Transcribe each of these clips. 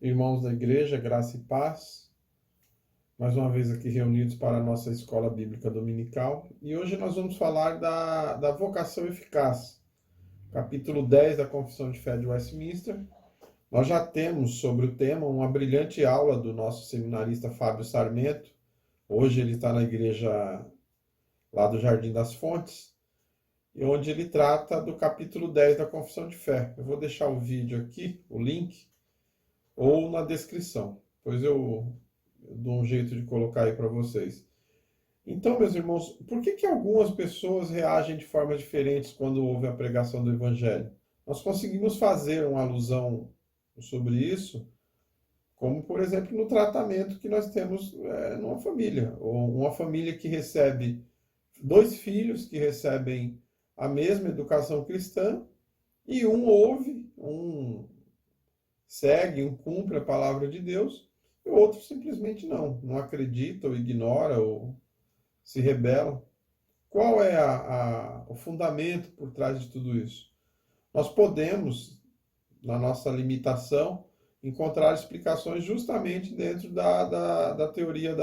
Irmãos da igreja, graça e paz, mais uma vez aqui reunidos para a nossa escola bíblica dominical. E hoje nós vamos falar da vocação eficaz, capítulo 10 da Confissão de Fé de Westminster. Nós já temos sobre o tema uma brilhante aula do nosso seminarista Fábio Sarmento. Hoje ele está na igreja lá do Jardim das Fontes, onde ele trata do capítulo 10 da Confissão de Fé. Eu vou deixar o vídeo aqui, o link, ou na descrição, pois eu dou um jeito de colocar aí para vocês. Então, meus irmãos, por que algumas pessoas reagem de formas diferentes quando ouvem a pregação do Evangelho? Nós conseguimos fazer uma alusão sobre isso, como, por exemplo, no tratamento que nós temos numa família, ou uma família que recebe dois filhos que recebem a mesma educação cristã, e um ouve, um segue, um cumpre a palavra de Deus, e o outro simplesmente não acredita, ou ignora, ou se rebela. Qual é o fundamento por trás de tudo isso? Nós podemos, na nossa limitação, encontrar explicações justamente dentro da teoria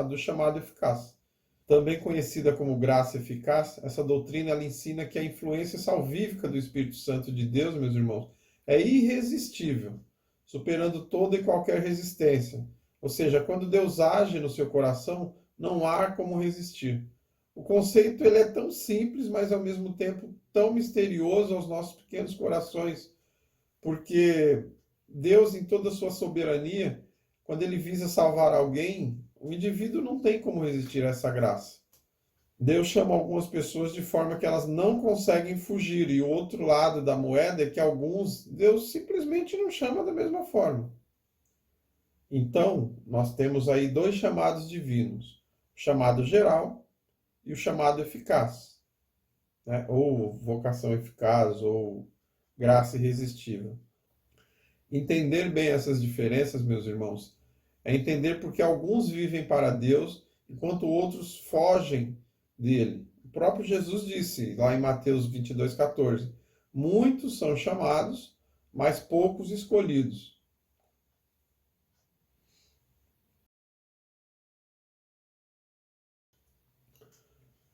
do chamado eficaz. Também conhecida como graça eficaz, essa doutrina ela ensina que a influência salvífica do Espírito Santo de Deus, meus irmãos, é irresistível, superando toda e qualquer resistência. Ou seja, quando Deus age no seu coração, não há como resistir. O conceito ele é tão simples, mas ao mesmo tempo tão misterioso aos nossos pequenos corações, porque Deus, em toda a sua soberania, quando ele visa salvar alguém, o indivíduo não tem como resistir a essa graça. Deus chama algumas pessoas de forma que elas não conseguem fugir, e o outro lado da moeda é que alguns Deus simplesmente não chama da mesma forma. Então, nós temos aí dois chamados divinos, o chamado geral e o chamado eficaz, né? Ou vocação eficaz, ou graça irresistível. Entender bem essas diferenças, meus irmãos, é entender porque alguns vivem para Deus, enquanto outros fogem dele. O próprio Jesus disse, lá em Mateus 22,14, muitos são chamados, mas poucos escolhidos.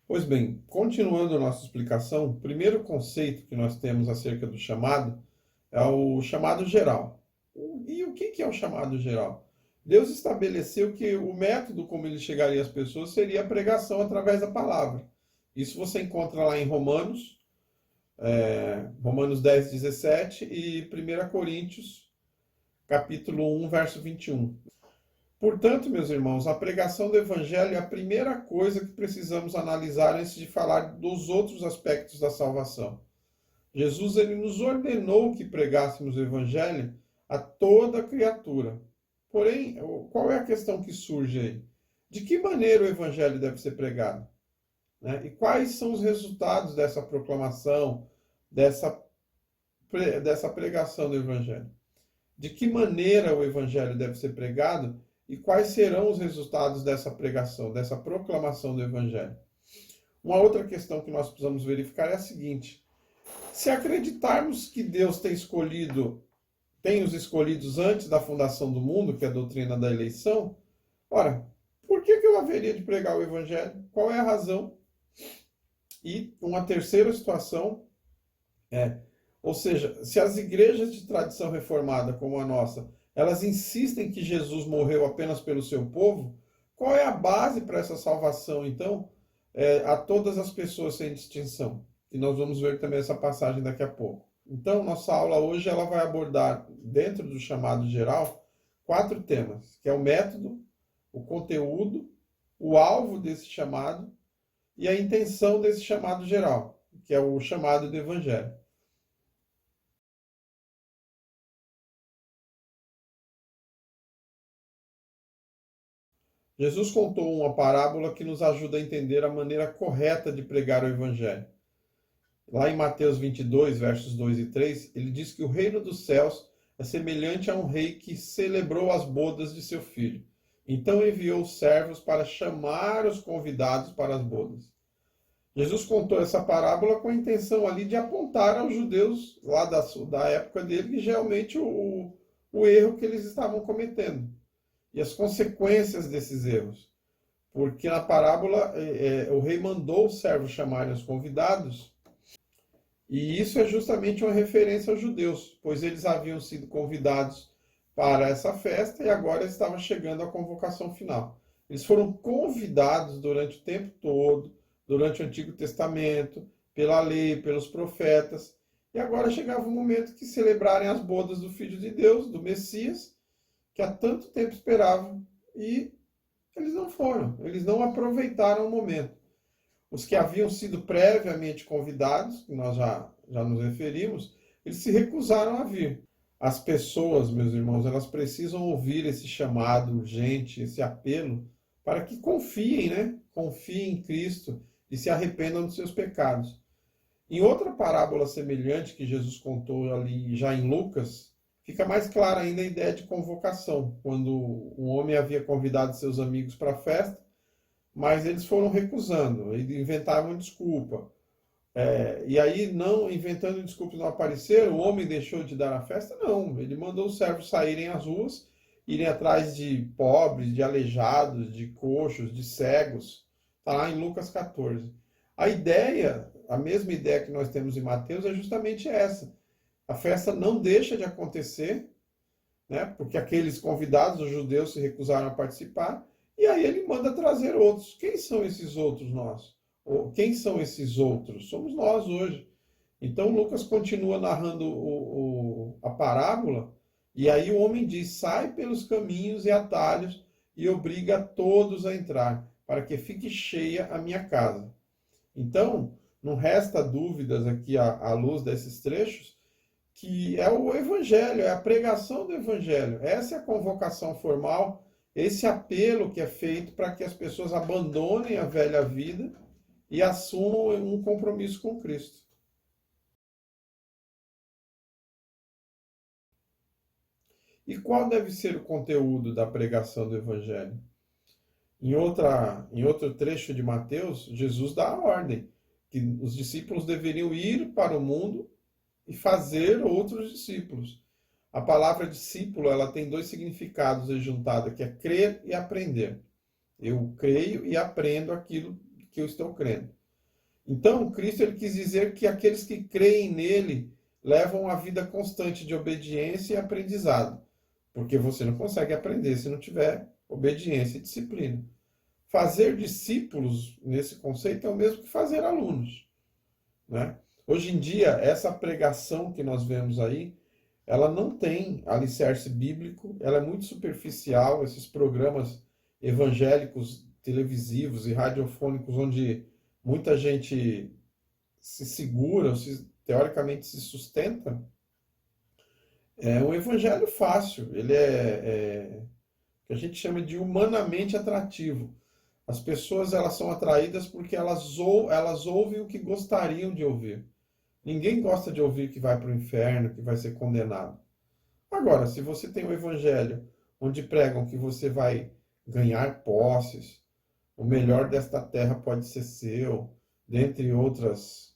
Pois bem, continuando a nossa explicação, o primeiro conceito que nós temos acerca do chamado é o chamado geral. E o que é o chamado geral? Deus estabeleceu que o método como ele chegaria às pessoas seria a pregação através da palavra. Isso você encontra lá em Romanos, Romanos 10, 17 e 1 Coríntios, capítulo 1, verso 21. Portanto, meus irmãos, a pregação do Evangelho é a primeira coisa que precisamos analisar antes de falar dos outros aspectos da salvação. Jesus ele nos ordenou que pregássemos o Evangelho a toda criatura. Porém, qual é a questão que surge aí? De que maneira o Evangelho deve ser pregado? Né? E quais são os resultados dessa proclamação, dessa pregação do Evangelho? De que maneira o Evangelho deve ser pregado e quais serão os resultados dessa pregação, dessa proclamação do Evangelho? Uma outra questão que nós precisamos verificar é a seguinte: se acreditarmos que Deus tem os escolhidos antes da fundação do mundo, que é a doutrina da eleição, ora, por que eu haveria de pregar o Evangelho? Qual é a razão? E uma terceira situação ou seja, se as igrejas de tradição reformada como a nossa, elas insistem que Jesus morreu apenas pelo seu povo, qual é a base para essa salvação, então, a todas as pessoas sem distinção? E nós vamos ver também essa passagem daqui a pouco. Então, nossa aula hoje ela vai abordar, dentro do chamado geral, 4 temas, que é o método, o conteúdo, o alvo desse chamado e a intenção desse chamado geral, que é o chamado do Evangelho. Jesus contou uma parábola que nos ajuda a entender a maneira correta de pregar o Evangelho. Lá em Mateus 22, versos 2 e 3, ele diz que o reino dos céus é semelhante a um rei que celebrou as bodas de seu filho. Então enviou os servos para chamar os convidados para as bodas. Jesus contou essa parábola com a intenção ali de apontar aos judeus lá da época dele que realmente o erro que eles estavam cometendo e as consequências desses erros. Porque na parábola o rei mandou os servos chamarem os convidados, e isso é justamente uma referência aos judeus, pois eles haviam sido convidados para essa festa e agora estava chegando a convocação final. Eles foram convidados durante o tempo todo, durante o Antigo Testamento, pela lei, pelos profetas, e agora chegava o momento de celebrarem as bodas do Filho de Deus, do Messias, que há tanto tempo esperavam, e eles não foram, eles não aproveitaram o momento. Os que haviam sido previamente convidados, que nós já nos referimos, eles se recusaram a vir. As pessoas, meus irmãos, elas precisam ouvir esse chamado urgente, esse apelo, para que confiem, né? Confiem em Cristo e se arrependam dos seus pecados. Em outra parábola semelhante que Jesus contou ali já em Lucas, fica mais clara ainda a ideia de convocação, quando um homem havia convidado seus amigos para a festa, mas eles foram recusando, eles inventavam desculpa. E aí, não inventando desculpas, não apareceram, o homem deixou de dar a festa? Não, ele mandou os servos saírem às ruas, irem atrás de pobres, de aleijados, de coxos, de cegos. Está lá em Lucas 14. A ideia, a mesma ideia que nós temos em Mateus, é justamente essa. A festa não deixa de acontecer, né, porque aqueles convidados, os judeus, se recusaram a participar, e aí ele manda trazer outros. Quem são esses outros nós? Ou quem são esses outros? Somos nós hoje. Então Lucas continua narrando a parábola, e aí o homem diz: sai pelos caminhos e atalhos e obriga todos a entrar, para que fique cheia a minha casa. Então, não resta dúvidas aqui à luz desses trechos, que é o evangelho, é a pregação do evangelho. Essa é a convocação formal, esse apelo que é feito para que as pessoas abandonem a velha vida e assumam um compromisso com Cristo. E qual deve ser o conteúdo da pregação do evangelho? Em outro trecho de Mateus, Jesus dá a ordem que os discípulos deveriam ir para o mundo e fazer outros discípulos. A palavra discípulo, ela tem dois significados aí juntados, que é crer e aprender. Eu creio e aprendo aquilo que eu estou crendo. Então, Cristo ele quis dizer que aqueles que creem nele levam a vida constante de obediência e aprendizado, porque você não consegue aprender se não tiver obediência e disciplina. Fazer discípulos, nesse conceito, é o mesmo que fazer alunos, né? Hoje em dia, essa pregação que nós vemos aí, ela não tem alicerce bíblico, ela é muito superficial, esses programas evangélicos, televisivos e radiofônicos, onde muita gente se segura, teoricamente se sustenta, é um evangelho fácil, ele é o que a gente chama de humanamente atrativo. As pessoas elas são atraídas porque elas ouvem o que gostariam de ouvir. Ninguém gosta de ouvir que vai para o inferno, que vai ser condenado. Agora, se você tem um evangelho onde pregam que você vai ganhar posses, o melhor desta terra pode ser seu, dentre outras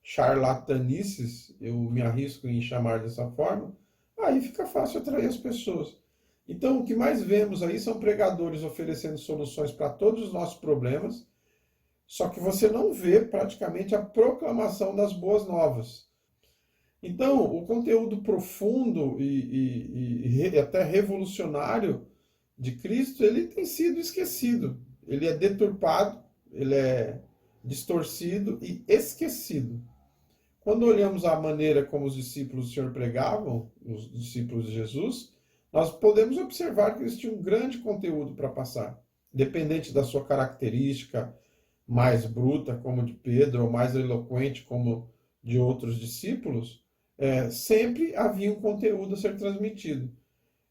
charlatanices, eu me arrisco em chamar dessa forma, aí fica fácil atrair as pessoas. Então, o que mais vemos aí são pregadores oferecendo soluções para todos os nossos problemas, só que você não vê praticamente a proclamação das boas novas. Então, o conteúdo profundo e até revolucionário de Cristo, ele tem sido esquecido. Ele é deturpado, ele é distorcido e esquecido. Quando olhamos a maneira como os discípulos do Senhor pregavam, os discípulos de Jesus, nós podemos observar que eles tinham um grande conteúdo para passar, dependente da sua característica, mais bruta, como de Pedro, ou mais eloquente, como de outros discípulos, sempre havia um conteúdo a ser transmitido.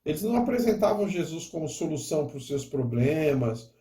Eles não apresentavam Jesus como solução para os seus problemas,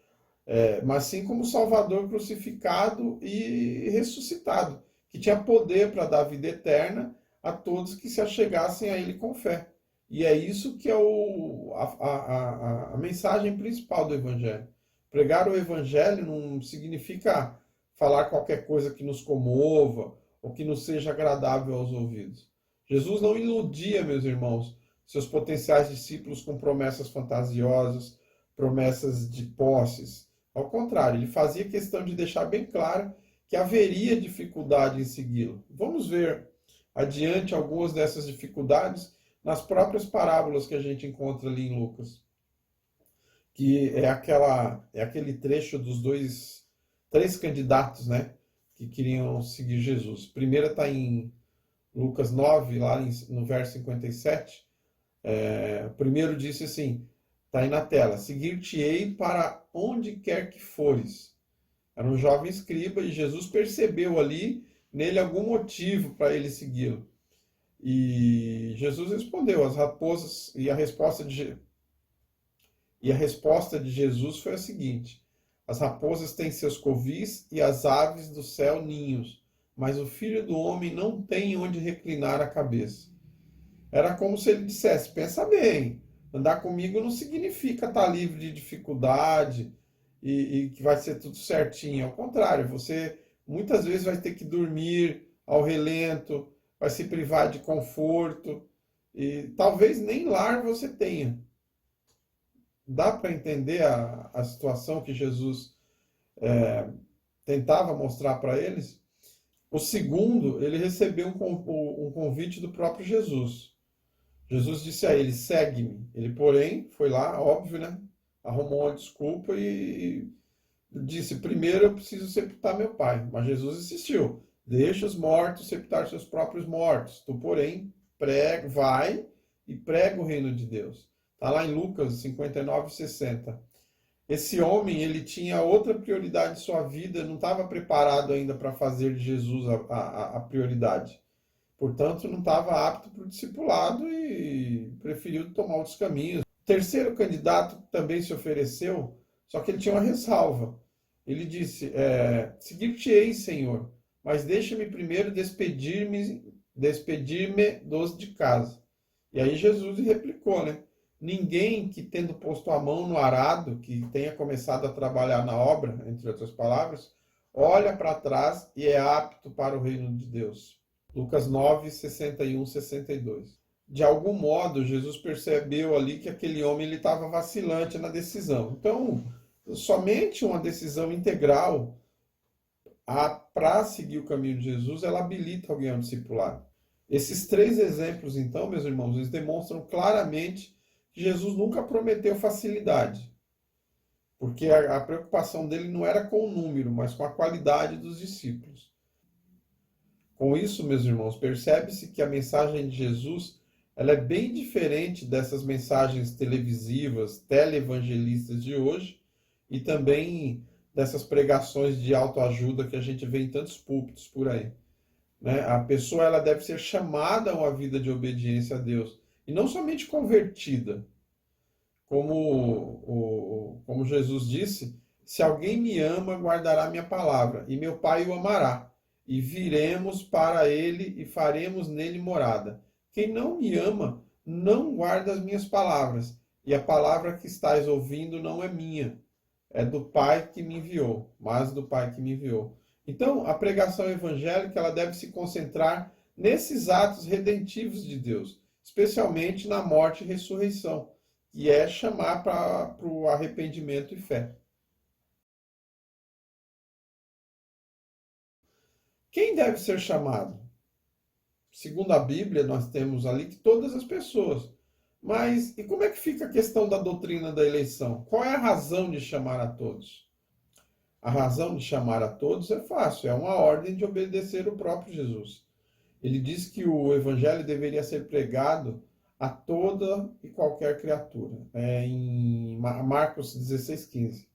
mas sim como Salvador crucificado e ressuscitado, que tinha poder para dar vida eterna a todos que se achegassem a Ele com fé. E é isso que é a mensagem principal do Evangelho. Pregar o Evangelho não significa falar qualquer coisa que nos comova ou que não seja agradável aos ouvidos. Jesus não iludia, meus irmãos, seus potenciais discípulos com promessas fantasiosas, promessas de posses. Ao contrário, ele fazia questão de deixar bem claro que haveria dificuldade em segui-lo. Vamos ver adiante algumas dessas dificuldades nas próprias parábolas que a gente encontra ali em Lucas, que é aquele trecho dos três candidatos, né, que queriam seguir Jesus. A primeira está em Lucas 9, lá no verso 57. O primeiro disse assim, está aí na tela: seguir-te-ei para onde quer que fores. Era um jovem escriba e Jesus percebeu ali nele algum motivo para ele segui-lo. E Jesus respondeu: as raposas, e a resposta de Jesus foi a seguinte: as raposas têm seus covis e as aves do céu ninhos, mas o Filho do Homem não tem onde reclinar a cabeça. Era como se ele dissesse: pensa bem, andar comigo não significa estar livre de dificuldade e que vai ser tudo certinho. Ao contrário, você muitas vezes vai ter que dormir ao relento, vai se privar de conforto, e talvez nem lar você tenha. Dá para entender a situação que Jesus tentava mostrar para eles? O segundo, ele recebeu um convite do próprio Jesus. Jesus disse a ele: segue-me. Ele, porém, foi lá, óbvio, né? Arrumou uma desculpa e disse: primeiro eu preciso sepultar meu pai. Mas Jesus insistiu: deixa os mortos sepultar seus próprios mortos. Tu, porém, vai e prega o reino de Deus. Está lá em Lucas 59, 60. Esse homem, ele tinha outra prioridade em sua vida, não estava preparado ainda para fazer de Jesus a prioridade. Portanto, não estava apto para o discipulado e preferiu tomar outros caminhos. O terceiro candidato também se ofereceu, só que ele tinha uma ressalva. Ele disse: seguir-te-ei, Senhor, mas deixa-me primeiro despedir-me dos de casa. E aí Jesus replicou, né? Ninguém que, tendo posto a mão no arado, que tenha começado a trabalhar na obra, entre outras palavras, olha para trás e é apto para o reino de Deus. Lucas 9, 61, 62. De algum modo, Jesus percebeu ali que aquele homem estava vacilante na decisão. Então, somente uma decisão integral para seguir o caminho de Jesus, ela habilita alguém ao discipulado. Esses três exemplos, então, meus irmãos, eles demonstram claramente que Jesus nunca prometeu facilidade, porque a preocupação dele não era com o número, mas com a qualidade dos discípulos. Com isso, meus irmãos, percebe-se que a mensagem de Jesus ela é bem diferente dessas mensagens televisivas, televangelistas de hoje, e também dessas pregações de autoajuda que a gente vê em tantos púlpitos por aí. Né? A pessoa ela deve ser chamada a uma vida de obediência a Deus, e não somente convertida. Como Jesus disse: se alguém me ama, guardará minha palavra, e meu Pai o amará, e viremos para ele e faremos nele morada. Quem não me ama, não guarda as minhas palavras, e a palavra que estáis ouvindo não é minha, é do Pai que me enviou, mas do Pai que me enviou. Então, a pregação evangélica ela deve se concentrar nesses atos redentivos de Deus, especialmente na morte e ressurreição, que é chamar para o arrependimento e fé. Quem deve ser chamado? Segundo a Bíblia, nós temos ali que todas as pessoas. Mas e como é que fica a questão da doutrina da eleição? Qual é a razão de chamar a todos? A razão de chamar a todos é fácil, é uma ordem de obedecer o próprio Jesus. Ele diz que o evangelho deveria ser pregado a toda e qualquer criatura. Em Marcos 16:15.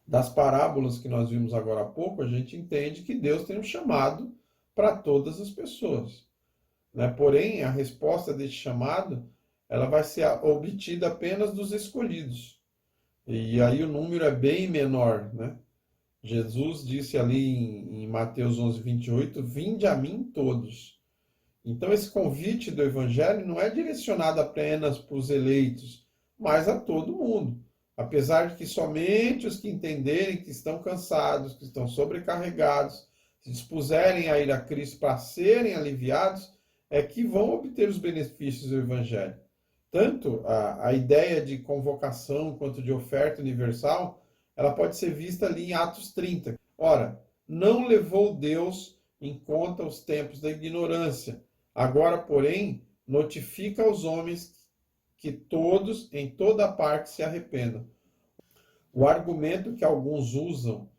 Das parábolas que nós vimos agora há pouco, a gente entende que Deus tem um chamado para todas as pessoas. Né? Porém, a resposta desse chamado ela vai ser obtida apenas dos escolhidos. E aí o número é bem menor. Né? Jesus disse ali em Mateus 11:28, vinde a mim todos. Então esse convite do Evangelho não é direcionado apenas para os eleitos, mas a todo mundo. Apesar de que somente os que entenderem que estão cansados, que estão sobrecarregados, se dispuserem a ir a Cristo para serem aliviados, é que vão obter os benefícios do Evangelho. Tanto a ideia de convocação quanto de oferta universal, ela pode ser vista ali em Atos 30. Ora, não levou Deus em conta os tempos da ignorância. Agora, porém, notifica aos homens que todos, em toda parte, se arrependam. O argumento que alguns usam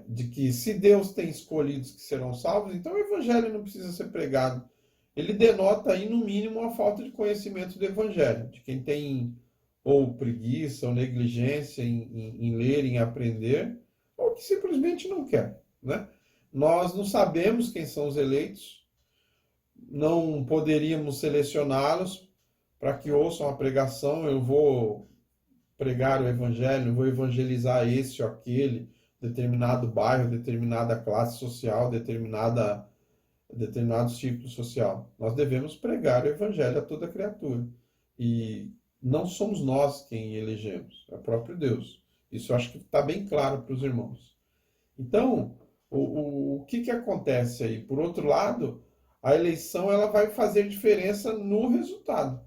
de que se Deus tem escolhidos que serão salvos, então o evangelho não precisa ser pregado. Ele denota aí, no mínimo, uma falta de conhecimento do evangelho, de quem tem ou preguiça ou negligência em ler, em aprender, ou que simplesmente não quer, né? Nós não sabemos quem são os eleitos, não poderíamos selecioná-los para que ouçam a pregação. Eu vou pregar o evangelho, vou evangelizar esse ou aquele, determinado bairro, determinada classe social, determinado círculo social. Nós devemos pregar o evangelho a toda criatura. E não somos nós quem elegemos, é o próprio Deus. Isso eu acho que está bem claro para os irmãos. Então, o que acontece aí? Por outro lado, a eleição ela vai fazer diferença no resultado.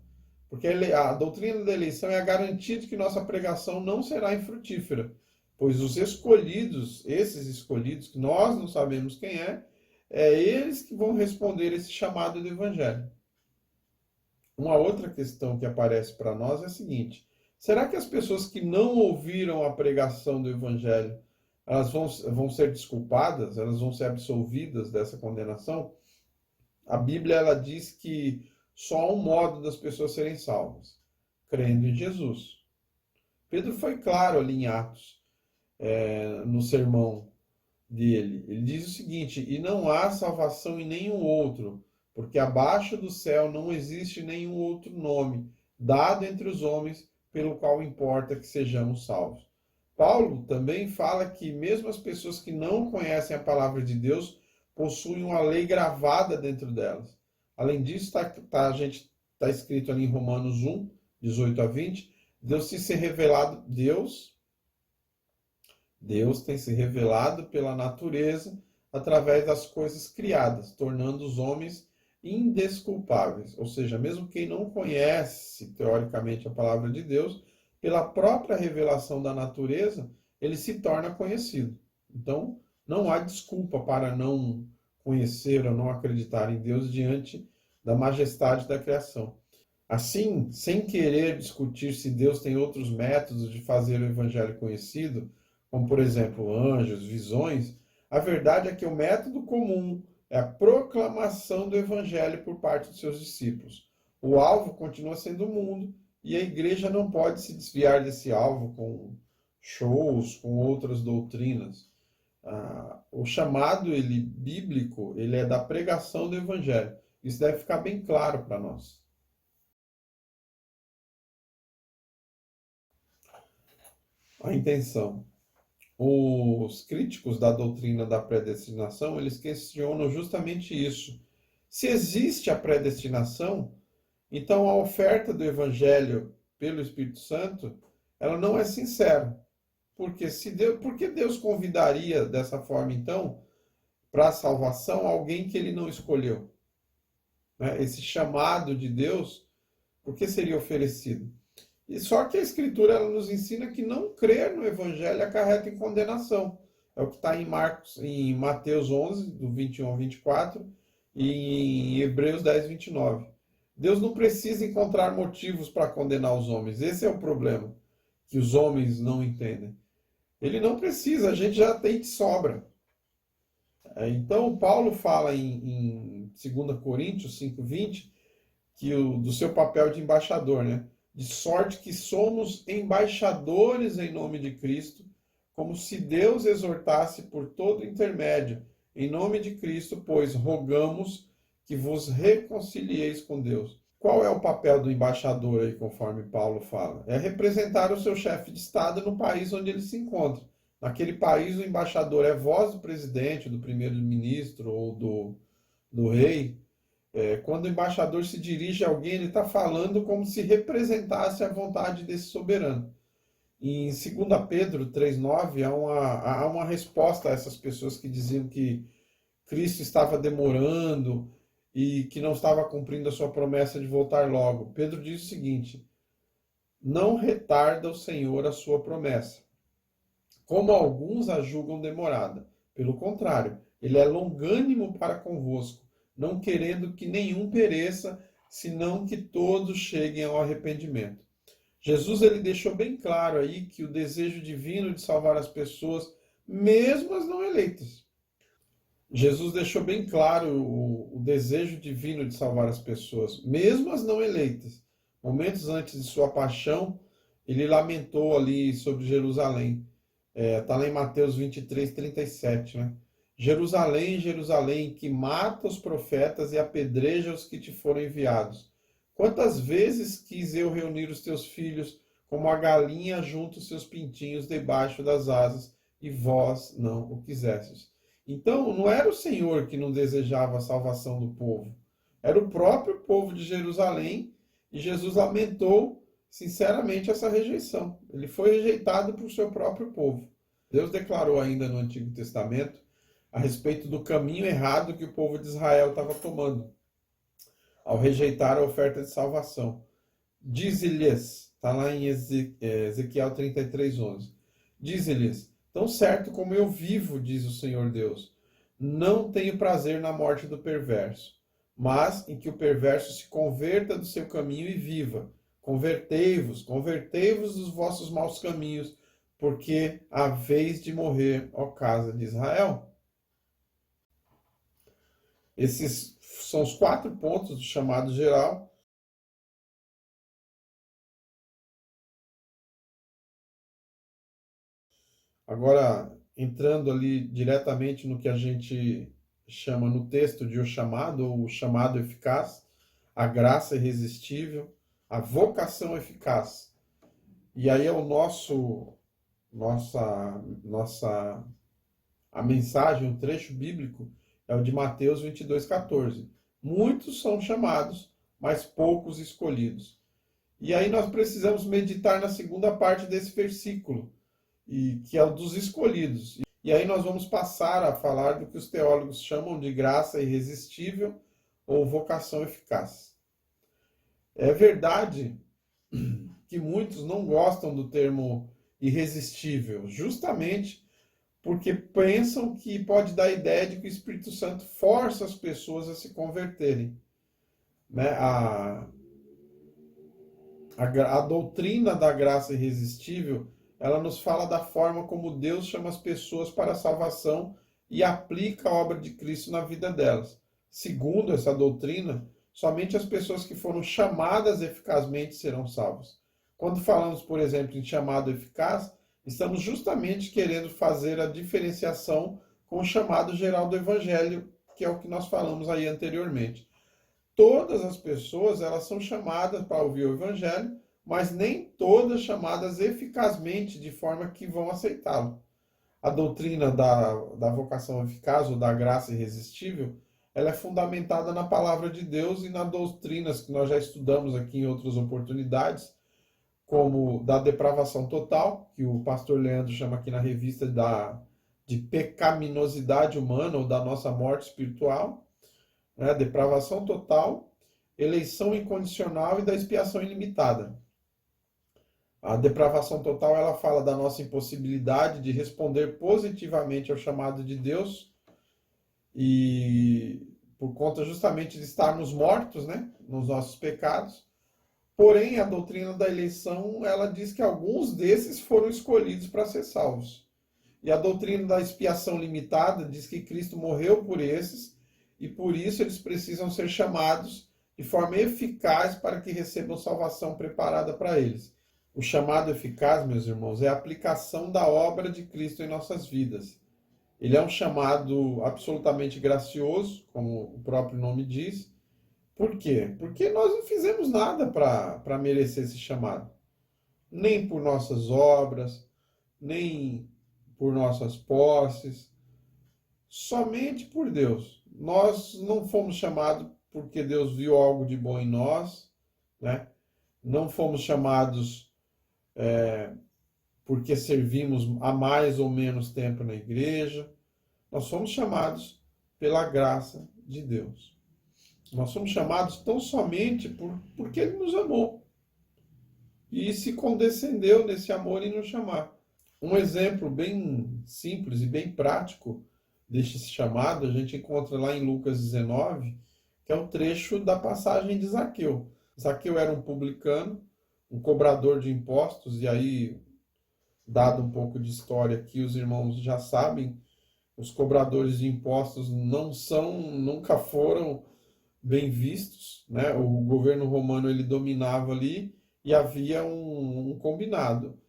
Porque a doutrina da eleição é a garantia de que nossa pregação não será infrutífera. Pois os escolhidos, esses escolhidos, que nós não sabemos quem é eles que vão responder esse chamado do Evangelho. Uma outra questão que aparece para nós é a seguinte: será que as pessoas que não ouviram a pregação do Evangelho, elas vão ser desculpadas? Elas vão ser absolvidas dessa condenação? A Bíblia ela diz que só há um modo das pessoas serem salvas: crendo em Jesus. Pedro foi claro ali em Atos, no sermão dele. Ele diz o seguinte: e não há salvação em nenhum outro, porque abaixo do céu não existe nenhum outro nome dado entre os homens pelo qual importa que sejamos salvos. Paulo também fala que mesmo as pessoas que não conhecem a palavra de Deus possuem uma lei gravada dentro delas. Além disso, está escrito ali em Romanos 1, 18 a 20, Deus tem se revelado pela natureza através das coisas criadas, tornando os homens indesculpáveis. Ou seja, mesmo quem não conhece, teoricamente, a palavra de Deus, pela própria revelação da natureza, ele se torna conhecido. Então, não há desculpa para não conhecer ou não acreditar em Deus diante da majestade da criação. Assim, sem querer discutir se Deus tem outros métodos de fazer o evangelho conhecido, como, por exemplo, anjos, visões, a verdade é que o método comum é a proclamação do evangelho por parte dos seus discípulos. O alvo continua sendo o mundo e a igreja não pode se desviar desse alvo com shows, com outras doutrinas. O chamado bíblico ele é da pregação do evangelho. Isso deve ficar bem claro para nós. A intenção. Os críticos da doutrina da predestinação, eles questionam justamente isso. Se existe a predestinação, então a oferta do evangelho pelo Espírito Santo, ela não é sincera. Por que Deus convidaria dessa forma, então, para a salvação alguém que ele não escolheu? Esse chamado de Deus, por que seria oferecido? E só que a Escritura ela nos ensina que não crer no Evangelho acarreta em condenação. É o que está em Mateus 11, do 21 ao 24, e em Hebreus 10, 29. Deus não precisa encontrar motivos para condenar os homens. Esse é o problema, que os homens não entendem. Ele não precisa, a gente já tem de sobra. Então, Paulo fala em 2 Coríntios 5:20, do seu papel de embaixador, né? De sorte que somos embaixadores em nome de Cristo, como se Deus exortasse por todo intermédio, em nome de Cristo, pois rogamos que vos reconcilieis com Deus. Qual é o papel do embaixador aí, conforme Paulo fala? É representar o seu chefe de Estado no país onde ele se encontra. Naquele país, o embaixador é voz do presidente, do primeiro-ministro ou do rei. Quando o embaixador se dirige a alguém, ele está falando como se representasse a vontade desse soberano. Em 2 Pedro 3,9, há uma resposta a essas pessoas que diziam que Cristo estava demorando e que não estava cumprindo a sua promessa de voltar logo. Pedro diz o seguinte: não retarda o Senhor a sua promessa, como alguns a julgam demorada. Pelo contrário, ele é longânimo para convosco, não querendo que nenhum pereça, senão que todos cheguem ao arrependimento. Jesus ele deixou bem claro aí que o desejo divino de salvar as pessoas, mesmo as não eleitas. Jesus deixou bem claro o desejo divino de salvar as pessoas, mesmo as não eleitas. Momentos antes de sua paixão, ele lamentou ali sobre Jerusalém. Está lá em Mateus 23, 37, né? Jerusalém, Jerusalém, que mata os profetas e apedreja os que te foram enviados. Quantas vezes quis eu reunir os teus filhos, como a galinha junta os seus pintinhos debaixo das asas, e vós não o quisestes. Então, não era o Senhor que não desejava a salvação do povo, era o próprio povo de Jerusalém, e Jesus lamentou sinceramente essa rejeição. Ele foi rejeitado por seu próprio povo. Deus declarou ainda no Antigo Testamento a respeito do caminho errado que o povo de Israel estava tomando ao rejeitar a oferta de salvação. Dize-lhes, está lá em Ezequiel 33:11. Dize-lhes: tão certo como eu vivo, diz o Senhor Deus, não tenho prazer na morte do perverso, mas em que o perverso se converta do seu caminho e viva. Convertei-vos, convertei-vos dos vossos maus caminhos, porque há vez de morrer, ó casa de Israel. Esses são os 4 pontos do chamado geral. Agora, entrando ali diretamente no que a gente chama no texto de o chamado, ou o chamado eficaz, a graça irresistível, a vocação eficaz. E aí é o a mensagem, o trecho bíblico é o de Mateus 22:14. Muitos são chamados, mas poucos escolhidos. E aí nós precisamos meditar na segunda parte desse versículo, e que é o dos escolhidos. E aí nós vamos passar a falar do que os teólogos chamam de graça irresistível ou vocação eficaz. É verdade que muitos não gostam do termo irresistível, justamente porque pensam que pode dar a ideia de que o Espírito Santo força as pessoas a se converterem. Né? A doutrina da graça irresistível, ela nos fala da forma como Deus chama as pessoas para a salvação e aplica a obra de Cristo na vida delas. Segundo essa doutrina, somente as pessoas que foram chamadas eficazmente serão salvas. Quando falamos, por exemplo, em chamado eficaz, estamos justamente querendo fazer a diferenciação com o chamado geral do Evangelho, que é o que nós falamos aí anteriormente. Todas as pessoas elas são chamadas para ouvir o Evangelho, mas nem todas chamadas eficazmente, de forma que vão aceitá-lo. A doutrina da vocação eficaz ou da graça irresistível, ela é fundamentada na palavra de Deus e nas doutrinas que nós já estudamos aqui em outras oportunidades, como da depravação total, que o pastor Leandro chama aqui na revista de pecaminosidade humana ou da nossa morte espiritual, né? Depravação total, eleição incondicional e da expiação ilimitada. A depravação total ela fala da nossa impossibilidade de responder positivamente ao chamado de Deus e por conta justamente de estarmos mortos, né, nos nossos pecados. Porém, a doutrina da eleição, ela diz que alguns desses foram escolhidos para ser salvos. E a doutrina da expiação limitada diz que Cristo morreu por esses e por isso eles precisam ser chamados de forma eficaz para que recebam salvação preparada para eles. O chamado eficaz, meus irmãos, é a aplicação da obra de Cristo em nossas vidas. Ele é um chamado absolutamente gracioso, como o próprio nome diz. Por quê? Porque nós não fizemos nada para merecer esse chamado. Nem por nossas obras, nem por nossas posses. Somente por Deus. Nós não fomos chamados porque Deus viu algo de bom em nós, né? Não fomos chamados porque servimos há mais ou menos tempo na igreja. Nós fomos chamados pela graça de Deus. Nós somos chamados tão somente porque Ele nos amou e se condescendeu nesse amor em nos chamar. Um exemplo bem simples e bem prático deste chamado a gente encontra lá em Lucas 19, que é o trecho da passagem de Zaqueu. Zaqueu era um publicano, um cobrador de impostos, e aí, dado um pouco de história aqui, os irmãos já sabem, os cobradores de impostos não são, nunca foram bem vistos, né? O governo romano ele dominava ali e havia um combinado.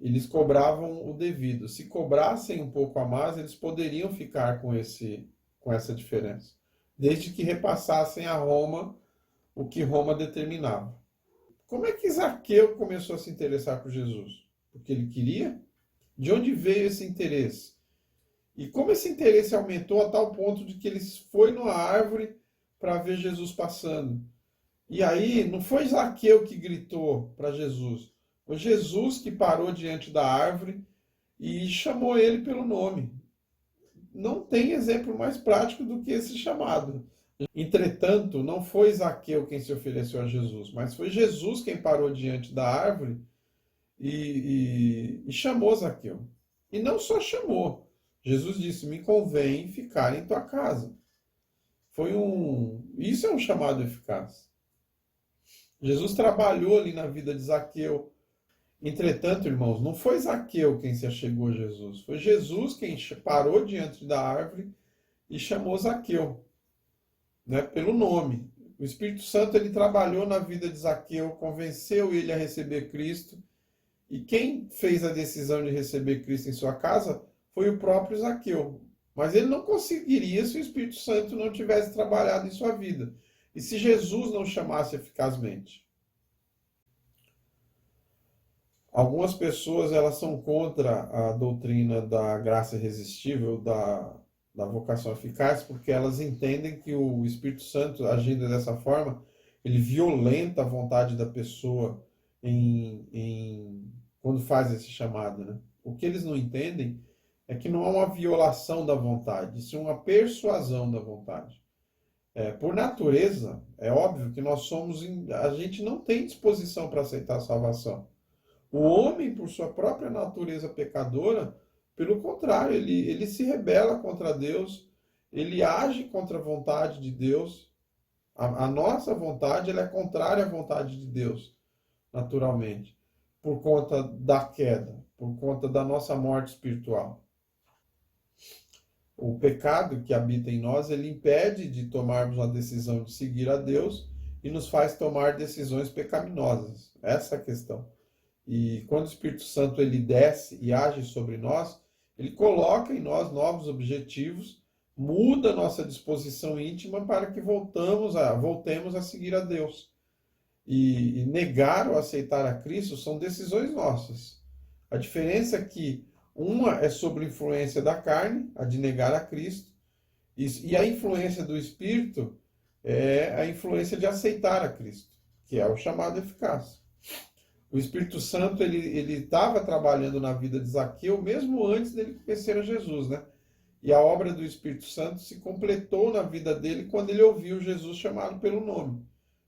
Eles cobravam o devido. Se cobrassem um pouco a mais, eles poderiam ficar com essa diferença, desde que repassassem a Roma o que Roma determinava. Como é que Zaqueu começou a se interessar por Jesus? Porque ele queria? De onde veio esse interesse? E como esse interesse aumentou a tal ponto de que ele foi numa árvore para ver Jesus passando? E aí, não foi Zaqueu que gritou para Jesus, foi Jesus que parou diante da árvore e chamou ele pelo nome. Não tem exemplo mais prático do que esse chamado. Entretanto, não foi Zaqueu quem se ofereceu a Jesus, mas foi Jesus quem parou diante da árvore e chamou Zaqueu. E não só chamou, Jesus disse: Me convém ficar em tua casa. Isso é um chamado eficaz. Jesus trabalhou ali na vida de Zaqueu. Entretanto, irmãos, não foi Zaqueu quem se achegou a Jesus, foi Jesus quem parou diante da árvore e chamou Zaqueu, né, pelo nome. O Espírito Santo ele trabalhou na vida de Zaqueu, convenceu ele a receber Cristo, e quem fez a decisão de receber Cristo em sua casa foi o próprio Zaqueu. Mas ele não conseguiria se o Espírito Santo não tivesse trabalhado em sua vida. E se Jesus não chamasse eficazmente. Algumas pessoas elas são contra a doutrina da graça irresistível, da vocação eficaz, porque elas entendem que o Espírito Santo, agindo dessa forma, ele violenta a vontade da pessoa quando faz esse chamado, né? O que eles não entendem é que não é uma violação da vontade, isso é uma persuasão da vontade. Por natureza, é óbvio que a gente não tem disposição para aceitar a salvação. O homem, por sua própria natureza pecadora, pelo contrário, ele se rebela contra Deus, ele age contra a vontade de Deus. A nossa vontade ela é contrária à vontade de Deus, naturalmente, por conta da queda, por conta da nossa morte espiritual. O pecado que habita em nós, ele impede de tomarmos uma decisão de seguir a Deus e nos faz tomar decisões pecaminosas. Essa é a questão. E quando o Espírito Santo ele desce e age sobre nós, ele coloca em nós novos objetivos, muda nossa disposição íntima para que voltemos a seguir a Deus. E negar ou aceitar a Cristo são decisões nossas. A diferença é que uma é sobre a influência da carne, a de negar a Cristo, e a influência do Espírito é a influência de aceitar a Cristo, que é o chamado eficaz. O Espírito Santo ele estava trabalhando na vida de Zaqueu mesmo antes dele conhecer a Jesus, né? E a obra do Espírito Santo se completou na vida dele quando ele ouviu Jesus chamado pelo nome.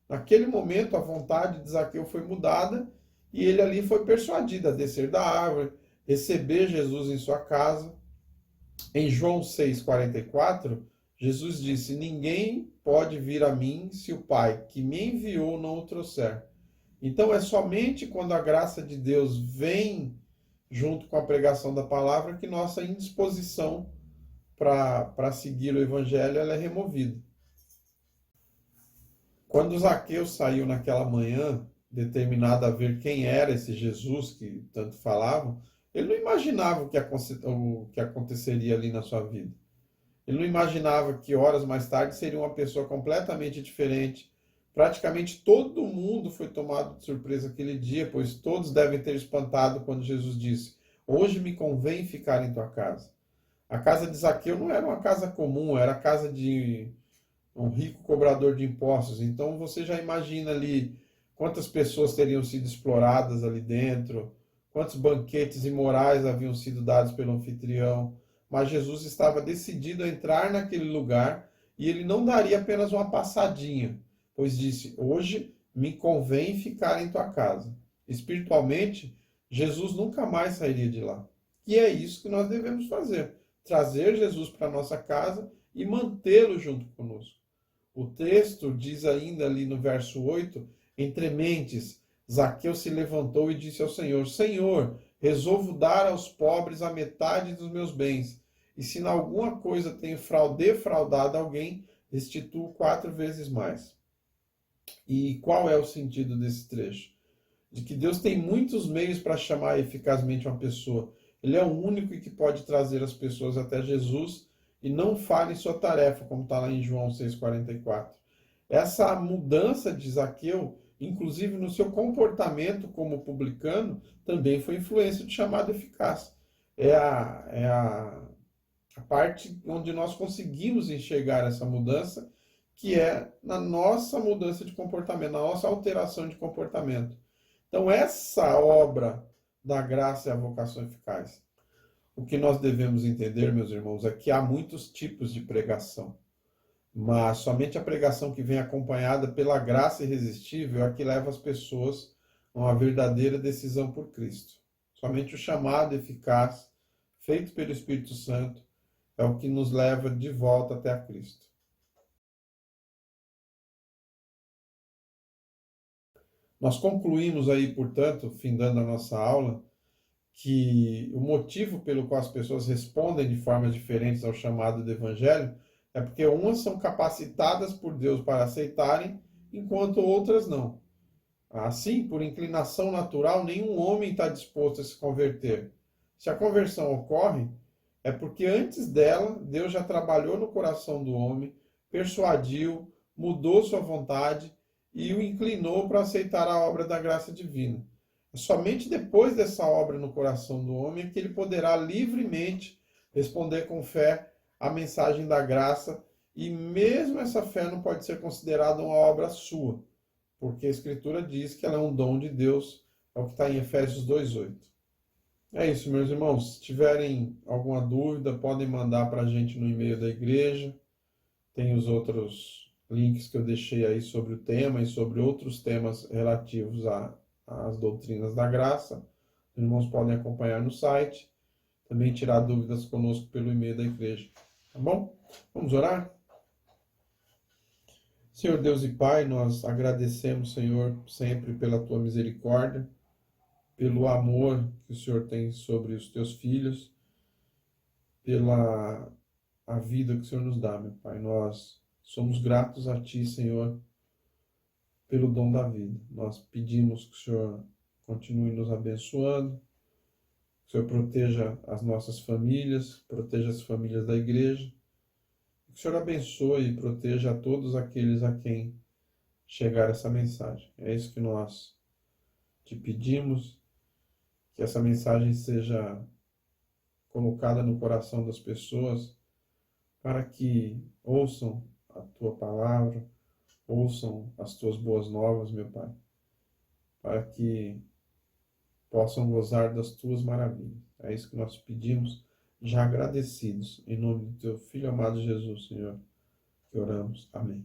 Naquele momento, a vontade de Zaqueu foi mudada e ele ali foi persuadido a descer da árvore, receber Jesus em sua casa. Em João 6,44, Jesus disse: Ninguém pode vir a mim se o Pai que me enviou não o trouxer. Então é somente quando a graça de Deus vem junto com a pregação da palavra que nossa indisposição para seguir o evangelho ela é removida. Quando Zaqueu saiu naquela manhã, determinado a ver quem era esse Jesus que tanto falavam, ele não imaginava o que aconteceria ali na sua vida. Ele não imaginava que horas mais tarde seria uma pessoa completamente diferente. Praticamente todo mundo foi tomado de surpresa aquele dia, pois todos devem ter espantado quando Jesus disse: Hoje me convém ficar em tua casa. A casa de Zaqueu não era uma casa comum, era a casa de um rico cobrador de impostos. Então você já imagina ali quantas pessoas teriam sido exploradas ali dentro, quantos banquetes imorais haviam sido dados pelo anfitrião. Mas Jesus estava decidido a entrar naquele lugar e ele não daria apenas uma passadinha, pois disse: Hoje me convém ficar em tua casa. Espiritualmente, Jesus nunca mais sairia de lá. E é isso que nós devemos fazer: trazer Jesus para a nossa casa e mantê-lo junto conosco. O texto diz ainda ali no verso 8: Entre mentes, Zaqueu se levantou e disse ao Senhor: Senhor, resolvo dar aos pobres a metade dos meus bens, e se em alguma coisa tenho defraudado alguém, restituo 4 vezes mais. E qual é o sentido desse trecho? De que Deus tem muitos meios para chamar eficazmente uma pessoa. Ele é o único que pode trazer as pessoas até Jesus e não falha em sua tarefa, como está lá em João 6,44. Essa mudança de Zaqueu, inclusive no seu comportamento como publicano, também foi influência do chamado eficaz. É a parte onde nós conseguimos enxergar essa mudança, que é na nossa mudança de comportamento, na nossa alteração de comportamento. Então, essa obra da graça é a vocação eficaz. O que nós devemos entender, meus irmãos, é que há muitos tipos de pregação, mas somente a pregação que vem acompanhada pela graça irresistível é a que leva as pessoas a uma verdadeira decisão por Cristo. Somente o chamado eficaz, feito pelo Espírito Santo, é o que nos leva de volta até a Cristo. Nós concluímos aí, portanto, findando a nossa aula, que o motivo pelo qual as pessoas respondem de formas diferentes ao chamado do Evangelho é porque umas são capacitadas por Deus para aceitarem, enquanto outras não. Assim, por inclinação natural, nenhum homem está disposto a se converter. Se a conversão ocorre, é porque antes dela, Deus já trabalhou no coração do homem, persuadiu, mudou sua vontade e o inclinou para aceitar a obra da graça divina. É somente depois dessa obra no coração do homem que ele poderá livremente responder com fé à mensagem da graça, e mesmo essa fé não pode ser considerada uma obra sua, porque a Escritura diz que ela é um dom de Deus, é o que está em Efésios 2,8. É isso, meus irmãos. Se tiverem alguma dúvida, podem mandar para a gente no e-mail da igreja. Tem os outros links que eu deixei aí sobre o tema e sobre outros temas relativos às doutrinas da graça. Os irmãos podem acompanhar no site. Também tirar dúvidas conosco pelo e-mail da igreja. Tá bom? Vamos orar? Senhor Deus e Pai, nós agradecemos, Senhor, sempre pela tua misericórdia, pelo amor que o Senhor tem sobre os teus filhos, pela a vida que o Senhor nos dá, meu Pai. Nós somos gratos a Ti, Senhor, pelo dom da vida. Nós pedimos que o Senhor continue nos abençoando, que o Senhor proteja as nossas famílias, proteja as famílias da igreja, que o Senhor abençoe e proteja a todos aqueles a quem chegar essa mensagem. É isso que nós te pedimos, que essa mensagem seja colocada no coração das pessoas para que ouçam a tua palavra, ouçam as tuas boas novas, meu Pai, para que possam gozar das tuas maravilhas. É isso que nós pedimos, já agradecidos, em nome do teu Filho amado Jesus, Senhor, que oramos. Amém.